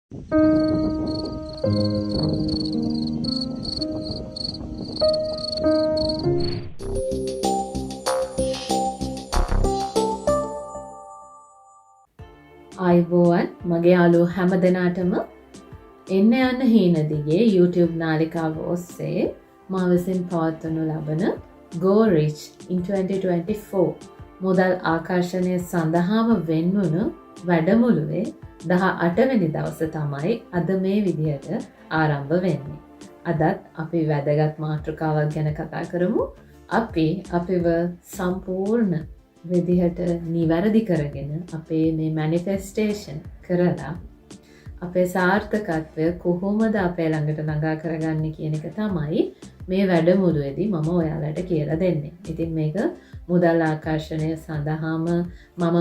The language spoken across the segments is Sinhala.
ආයුබෝවන් මගේ යාළුවෝ හැම දෙනාටම එන්න යන්න හීන දිගේ YouTube නාලිකාව ඔස්සේ මා විසින් පවත්වනු ලබන Go Rich in 2024 මුදල් ආකර්ෂණය සඳහාම වෙන්වුණු වැඩමුළුවේ 18 වෙනි දවස තමයි අද මේ විදිහට ආරම්භ වෙන්නේ. අදත් අපි වැදගත් මාතෘකාවක් ගැන කතා කරමු. අපි අපිව සම්පූර්ණ විදිහට නිවැරදි කරගෙන අපේ මේ මැනිෆෙස්ටේෂන් කරලා අපේ සාර්ථකත්වය කොහොමද අපේ ළඟට ළඟා කරගන්න කියන එක තමයි මේ වැඩමුළුවේදී මම ඔයාලට කියලා දෙන්නේ. ඉතින් මේක මුදල් ආකර්ෂණය සඳහාම මම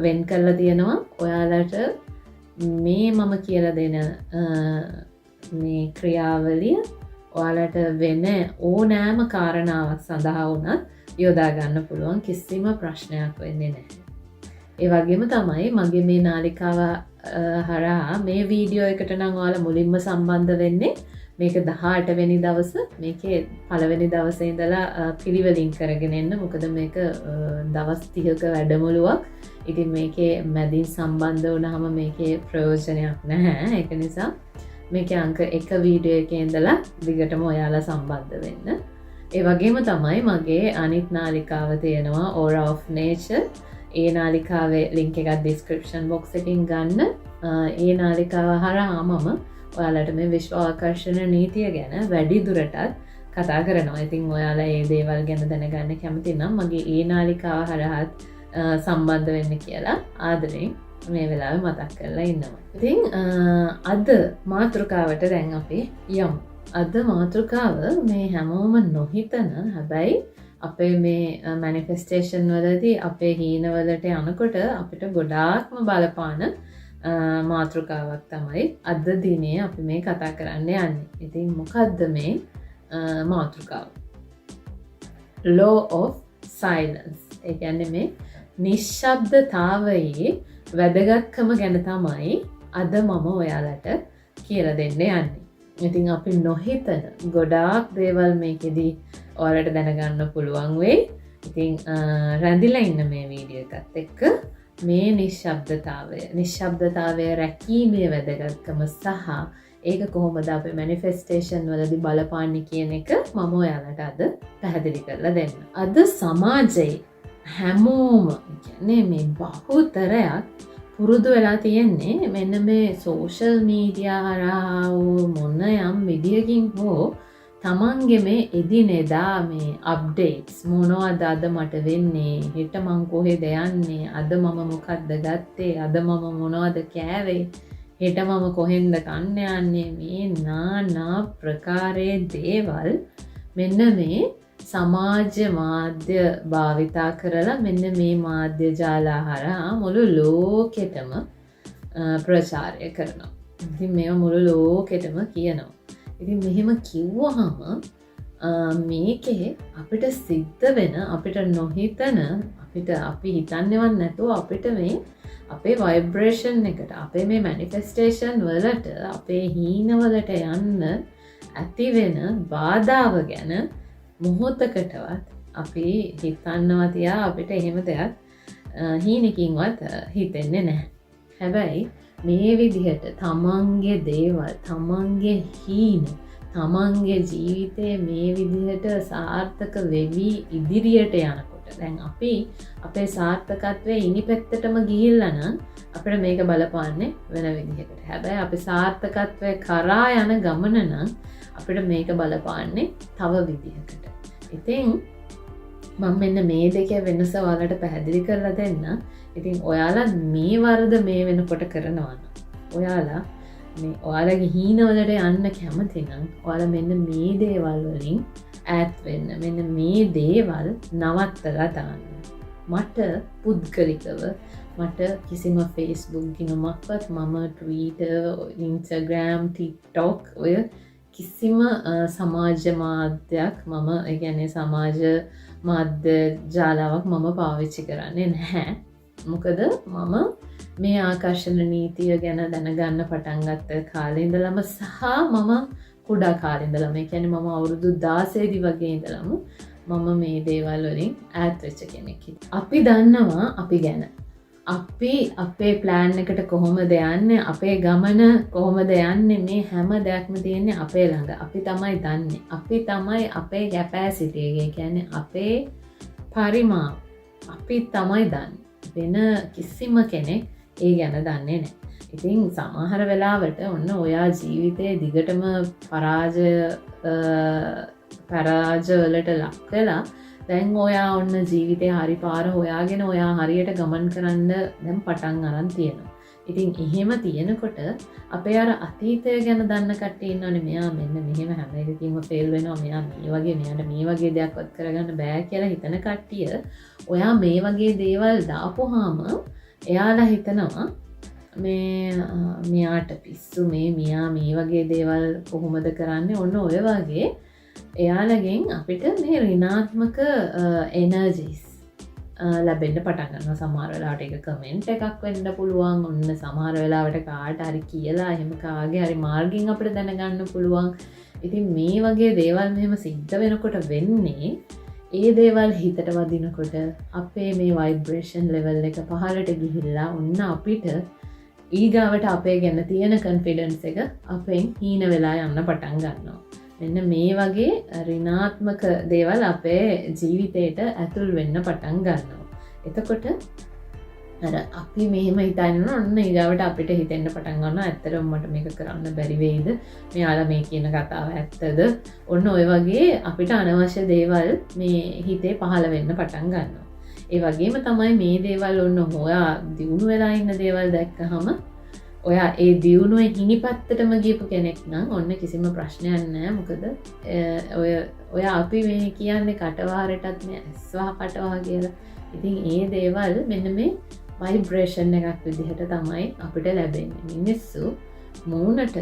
වෙන් කරලා තියෙනවා ඔයාලට මේ මම කියලා දෙන මේ ක්‍රියාවලිය ඔයාලට වෙන ඕනෑම කාරණාවක් සඳහා වුණත් යොදා ගන්න පුළුවන් කිසිම ප්‍රශ්නයක් වෙන්නේ නැහැ. ඒ වගේම තමයි මගේ මේ නාලිකාව හරහා මේ වීඩියෝ එකට නම් ඔයාලා මුලින්ම සම්බන්ධ වෙන්නේ මේක 18 වෙනි දවස මේකේ පළවෙනි දවසේ ඉඳලා පිළිවෙලින් කරගෙන එන්න. මොකද මේක දවස් 30ක වැඩමුළුවක්. ඉතින් මේකේ මැදින් සම්බන්ධ වුණාම මේකේ ප්‍රයෝජනයක් නැහැ. ඒක නිසා මේකේ අංක 1 වීඩියෝ එකේ ඉඳලා දිගටම ඔයාලා සම්බන්ධ වෙන්න. ඒ වගේම තමයි මගේ අනිත් නාලිකාව තියෙනවා Aura of Nature. ඒ නාලිකාවේ ලින්ක් එකක් description box එකකින් ගන්න. ඒ නාලිකාව හරහා මම ඔයාලට මේ විශ්ව ආකර්ෂණ නීතිය ගැන වැඩි දුරටත් කතා කරනවා. ඉතින් ඔයාලා මේ දේවල් ගැන දැනගන්න කැමති නම් මගේ ඒ නාලිකාව හරහාත් සම්බන්ධ වෙන්න කියලා ආදරෙන් මේ වෙලාවේ මතක් කරලා ඉන්නවා. ඉතින් අද මාතෘකාවට දැන් අපි යමු. අද මාතෘකාව මේ හැමෝම නොහිතන හැබැයි අපේ මේ මැනිෆෙස්ටේෂන් වලදී අපේ හීනවලට යනකොට අපිට ගොඩාක්ම බලපාන මාතෘකාවක් තමයි අද දිනේ අපි මේ කතා කරන්න යන්නේ. ඉතින් මොකද්ද මේ මාතෘකාව? Law of Silence. ඒ කියන්නේ මේ නිශ්ශබ්දතාවයේ වැදගත්කම ගැන තමයි අද මම ඔයාලට කියලා දෙන්න යන්නේ. ඉතින් අපි නොහිතන ගොඩාක් දේවල් මේකෙදී ඔයාලට දැනගන්න පුළුවන් වෙයි. ඉතින් රැඳිලා ඉන්න මේ වීඩියෝ එකත් එක්ක මේ නිශ්ශබ්දතාවය රැකීමේ වැදගත්කම සහ ඒක කොහොමද අපේ මැනිෆෙස්ටේෂන් වලදී බලපාන්නේ කියන එක මම ඔයාලට අද පැහැදිලි කරලා දෙන්න. අද සමාජයේ හැමෝම කියන්නේ මේ බහුතරයක් පුරුදු වෙලා තියෙන්නේ මෙන්න මේ සෝෂල් මීඩියා හරහා මොන යම් විදියකින් හෝ තමන්ගේ මේ එදිනෙදා මේ අප්ඩේට්ස් මොනවද අද මට වෙන්නේ, හෙට මං කොහෙද යන්නේ, අද මම මොකක්ද ගත්තේ, අද මම මොනවද කෑවේ, හෙට මම කොහෙන්ද කන්න යන්නේ, මේ නානා ප්‍රකාරයේ දේවල් මෙන්න මේ සමාජ මාධ්‍ය භාවිතා කරලා මෙන්න මේ මාධ්‍ය ජාලා හරහා මුළු ලෝකෙටම ප්‍රචාරය කරනවා. ඉතින් මේව මුළු ලෝකෙටම කියනවා. ඉතින් මෙහෙම කිව්වහම මේකේ අපිට සිද්ධ වෙන අපිට නොහිතන අපි හිතන්නේවත් නැතුව අපිට මේ අපේ ভাইබ්‍රේෂන් එකට අපේ මේ මැනිෆෙස්ටේෂන් වලට අපේ හීනවලට යන්න ඇති වෙන බාධාව ගැන මොහොතකටවත් අපි හිතන්නවා තියා අපිට එහෙම දෙයක් හීනකින්වත් හිතෙන්නේ නැහැ. හැබැයි මේ විදිහට තමන්ගේ දේවල්, තමන්ගේ හීන, තමන්ගේ ජීවිතේ මේ විදිහට සාර්ථක වෙවි ඉදිරියට යනකොට දැන් අපි අපේ සාර්ථකත්වයේ ඉනි පැත්තටම ගිහිල්ලා නම් අපිට මේක බලපාන්නේ වෙන විදිහකට. හැබැයි අපි සාර්ථකත්වයේ කරා යන ගමන නම් අපිට මේක බලපාන්නේ තව විදිහකට. ඉතින් මම මෙන්න මේ දෙකේ වෙනස ඔයාලට පැහැදිලි කරලා දෙන්න. ඉතින් ඔයාලා මේ වරද මේ වෙනකොට කරනවා නම් ඔයාලා මේ ඔයාලගේ හීනවලට යන්න කැමති නම් ඔයාලා මෙන්න මේ දේවල් වලින් ඈත් වෙන්න. මෙන්න මේ දේවල් නවත්තලා දාන්න. මට පුද්ගලිකව මට කිසිම Facebook ගිණුමක්වත් මම Twitter, Instagram, TikTok ඔය කිසිම සමාජ මාධ්‍යයක් මම ඒ කියන්නේ සමාජ මාධ්‍ය ජාලාවක් මම පාවිච්චි කරන්නේ නැහැ. මොකද මම මේ ආකර්ෂණ නීතිය ගැන දැනගන්න පටන් ගත්ත කාලේ ඉඳලම සහ මම කුඩා කාලේ ඉඳලම ඒ කියන්නේ මම අවුරුදු 16 දී වගේ ඉඳලම මම මේ දේවල් වලින් ඈත් වෙච්ච කෙනෙක්. අපි දන්නවා අපි ගැන. අපි අපේ ප්ලෑන් එකට කොහොමද යන්නේ, අපේ ගමන කොහොමද යන්නේ, මේ හැම දෙයක්ම තියෙන්නේ අපේ ළඟ. අපි තමයි දන්නේ. අපි තමයි අපේ කැපැසිටි එක. ඒ කියන්නේ අපේ පරිමාව අපි තමයි දන්නේ. වෙන කිසිම කෙනෙක් ඒ ගැන දන්නේ නැහැ. ඉතින් සමහර වෙලාවට ඔන්න ඔයා ජීවිතේ දිගටම පරාජවලට ලක් වෙලා දැන් ඔයා ඔන්න ජීවිතේ හරි පාර හොයාගෙන ඔයා හරියට ගමන් කරන්න දැන් පටන් අරන් තියෙනවා. ඉතින් එහෙම තියෙනකොට අපේ අර අතීතය ගැන දන්න කට්ටිය ඉන්නවනේ මෙයා මෙන්න මෙහෙම හැම එකකින්ම ෆේල් වෙනවා, මෙයා මේ වගේ මෙයාට මේ වගේ දෙයක්වත් කරගන්න බෑ කියලා හිතන කට්ටිය ඔයා මේ වගේ දේවල් දාපුවාම එයාලා හිතනවා මෙයාට පිස්සු මෙයා මේ වගේ දේවල් කොහොමද කරන්නේ. ඔන්න ඔය වගේ එයාලගෙන් අපිට මේ ඍණාත්මක එනර්ජිස් ලැබෙන්න පටන් ගන්නවා. සමහර වෙලාවට ඒක කමෙන්ට් එකක් වෙන්න පුළුවන්. ඔන්න සමහර වෙලාවට කාට හරි කියලා එහෙම කාගේ හරි මාර්ගයෙන් අපිට දැනගන්න පුළුවන්. ඉතින් මේ වගේ දේවල් මෙහෙම සිද්ධ වෙනකොට වෙන්නේ ඒ දේවල් හිතට වදිනකොට අපේ මේ වයිබ්‍රේෂන් ලෙවල් එක පහළට ගිහිල්ලා ඔන්න අපිට ඊගාවට අපේ ගැන තියෙන කන්ෆිඩන්ස් එක අපෙන් හීන වෙලා යන්න පටන් ගන්නවා. මෙන්න මේ වගේ ඍණාත්මක දේවල් අපේ ජීවිතයට ඇතුල් වෙන්න පටන් ගන්නවා. එතකොට අර අපි මෙහෙම හිතන්න ඔන්න ඊගාවට අපිට හිතෙන්න පටන් ගන්නවා ඇත්තටම මට මේක කරන්න බැරි වෙයිද? මෙයාලා මේ කියන කතාව ඇත්තද? ඔන්න ඔය වගේ අපිට අනවශ්‍ය දේවල් මේ හිතේ පහළ වෙන්න පටන් ගන්නවා. ඒ වගේම තමයි මේ දේවල් ඔන්න ඔයා දියුණු වෙලා ඉන්න දේවල් දැක්කහම ඔයා ඒ දියුණුවේ හිණිපත්තටම ගියපු කෙනෙක් නම් ඔන්න කිසිම ප්‍රශ්නයක් නැහැ. මොකද ඔය අපි මේ කියන්නේ කටවාරටත් මේ ඇස්වා කටවා කියලා. ඉතින් ඒ දේවල් මෙන්න මේ වයිබ්‍රේෂන් එකක් විදිහට තමයි අපිට ලැබෙන්නේ. මිනිස්සු මූණට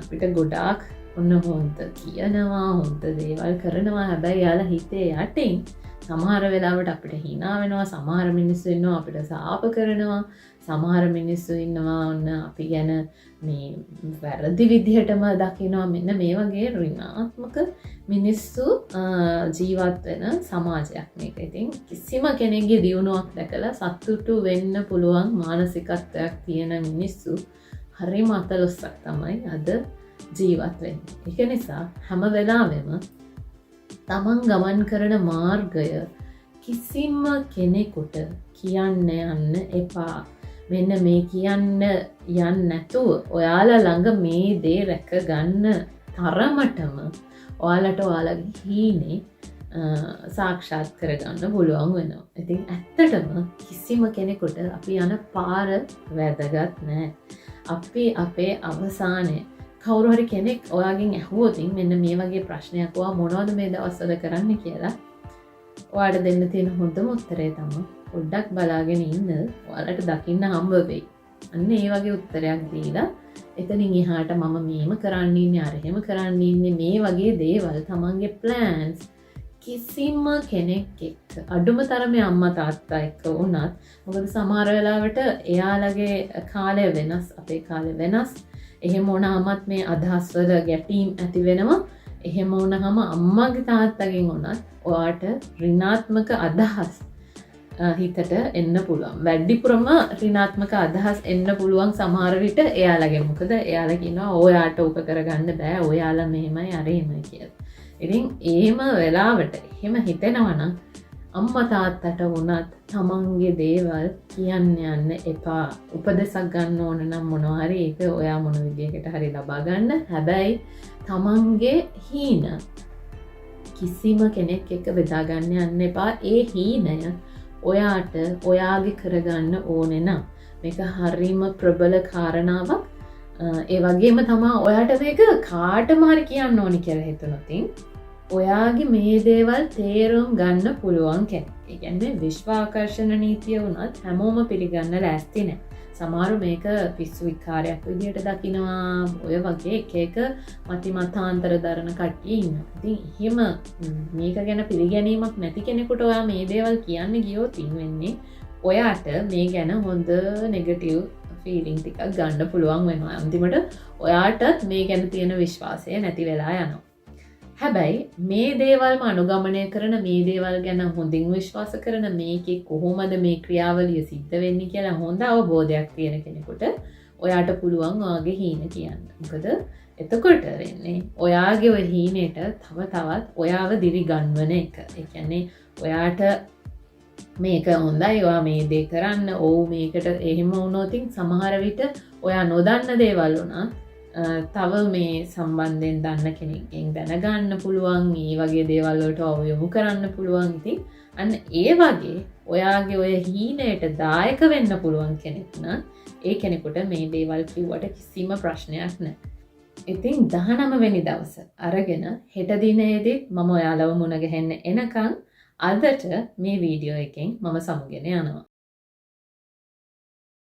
අපිට ගොඩාක් ඔන්න හොඳ කියනවා, හොඳ දේවල් කරනවා. හැබැයි යාලා හිතේ යටින් සමහර වෙලාවට අපිට hina වෙනවා. සමහර මිනිස්සු ඉන්නවා අපිට සාප කරනවා. සමහර මිනිස්සු ඉන්නවා ඔන්න අපි ගැන මේ වැරදි විදිහටම දකිනවා. මෙන්න මේ වගේ ඍණාත්මක මිනිස්සු ජීවත් වෙන සමාජයක් මේක. ඉතින් කිසිම කෙනෙක්ගේ දියුණුවක් දැකලා සතුටු වෙන්න පුළුවන් මානසිකත්වයක් තියෙන මිනිස්සු හරිම අතලොස්සක් තමයි අද ජීවත් වෙන්නේ. ඒක නිසා හැම වෙලාවෙම තමන් ගමන් කරන මාර්ගය කිසිම කෙනෙකුට කියන්න යන්න එපා. මෙන්න මේ කියන්න යන්න නැතුව ඔයාලා ළඟ මේ දේ රැක ගන්න තරමටම ඔයාලට ඔයාලගේ හීනේ සාක්ෂාත් කරගන්න පුළුවන් වෙනවා. ඉතින් ඇත්තටම කිසිම කෙනෙකුට අපි යන පාර වැදගත් නැහැ. අපි අපේ අවසානයේ කවුරු හරි කෙනෙක් ඔයාගෙන් ඇහුවොත් මෙන්න මේ වගේ ප්‍රශ්නයක් ඔයා මොනවද මේ දවස්වල කරන්න කියලා ඔයාලට දෙන්න තියෙන හොඳම උත්තරය තමයි පොඩ්ඩක් බලාගෙන ඉන්න. ඔයාලට දකින්න හම්බ වෙයි. අන්න ඒ වගේ උත්තරයක් දීලා එතනින් එහාට මම මේම කරන්න ඉන්නේ, අර එහෙම කරන්න ඉන්නේ, මේ වගේ දේවල් තමන්ගේ ප්ලෑන්ස් කිසිම කෙනෙක් එක්ක අඩුම තරමේ අම්මා තාත්තා එක්ක වුණත්, මොකද සමහර වෙලාවට එයාලගේ කාලය වෙනස්, අපේ කාලය වෙනස්. එහෙම වුණාමත් මේ අදහස් වල ගැටීම් ඇති වෙනවා. එහෙම වුණාම අම්මාගේ තාත්තගෙන් වුණත් ඔයාට ඍණාත්මක අදහස් හිතට එන්න පුළුවන්. වැඩිපුරම ඍණාත්මක අදහස් එන්න පුළුවන් සමහර විට එයාලගෙන්. මොකද එයාලා කියනවා ඔයාට උක කරගන්න බෑ, ඔයාලා මෙහෙමයි අර එහෙමයි කියලා. ඉතින් එහෙම වෙලාවට එහෙම හිතෙනවා නම් අම්මා තාත්තට වුණත් තමන්ගේ දේවල් කියන්න යන්න එපා. උපදෙසක් ගන්න ඕන නම් මොනවා හරි ඒක ඔයා මොන විදියකට හරි ලබා ගන්න. හැබැයි තමන්ගේ හීන කිසිම කෙනෙක් එක්ක බෙදා ගන්න යන්න එපා. ඒ හීනය ඔයාට ඔයාගේ කරගන්න ඕනේ නම් මේක හරිම ප්‍රබල කාරණාවක්. ඒ වගේම තමා ඔයාට මේක කාටම හරි කියන්න ඕනි කියලා හිතුනොත් ඔයාගේ මේ දේවල් තේරුම් ගන්න පුළුවන් කෙනෙක්. ඒ කියන්නේ විශ්වාකර්ෂණ නීතිය වුණත් හැමෝම පිළිගන්න ලෑස්ති නැහැ. සමහරු මේක පිස්සු විකාරයක් විදිහට දකිනවා. ඔය වගේ එක මතිමතාන්තර දරන කට්ටිය ඉන්නවා. ඉතින් එහෙම මේක ගැන පිළිගැනීමක් නැති කෙනෙකුට ඔයා මේ දේවල් කියන්න ගියොත් වෙන්නේ ඔයාට මේ ගැන හොඳ නෙගටව් ෆීලිං ටිකක් ගන්න පුළුවන් වෙනවා අන්තිමට ඔයාටත් මේ ගැන තියෙන විශ්වාසය නැති වෙලා යනවා. හැබැයි මේ දේවල්ම අනුගමනය කරන මේ දේවල් ගැන හොඳින් විශ්වාස කරන මේක කොහොමද මේ ක්‍රියාවලිය සිද්ධ වෙන්නේ කියලා හොඳ අවබෝධයක් තියෙන කෙනෙකුට ඔයාට පුළුවන් ඔයාගේ හීන කියන්න. මොකද එතකොට වෙන්නේ ඔයාගේ ඔය හීනයට තව තවත් ඔයාව දිරි ගන්වන එක. ඒ කියන්නේ ඔයාට මේක හොඳයි ඔයා මේ දේ කරන්න ඕ මේකට එහෙම වුණොතින් සමහර විට ඔයා නොදන්න දේවල් වුණා තව මේ සම්බන්ධයෙන් දන්න කෙනෙක්ගෙන් දැනගන්න පුළුවන් මේ වගේ දේවල්වලට ඔව යොමු කරන්න පුළුවන් ඉතින් අන්න ඒ වගේ ඔයාගේ ඔය හීනයට දායක වෙන්න පුළුවන් කෙනෙක් නම් ඒ කෙනෙකුට මේ දේවල් කිව්වට කිසිම ප්‍රශ්නයක් නැහැ. ඉතින් 19 වෙනි දවස අරගෙන හෙට දිනේදී මම ඔයාලව මුණ ගැහෙන්න එනකන් අදට මේ වීඩියෝ එකෙන් මම සමුගෙන යනවා.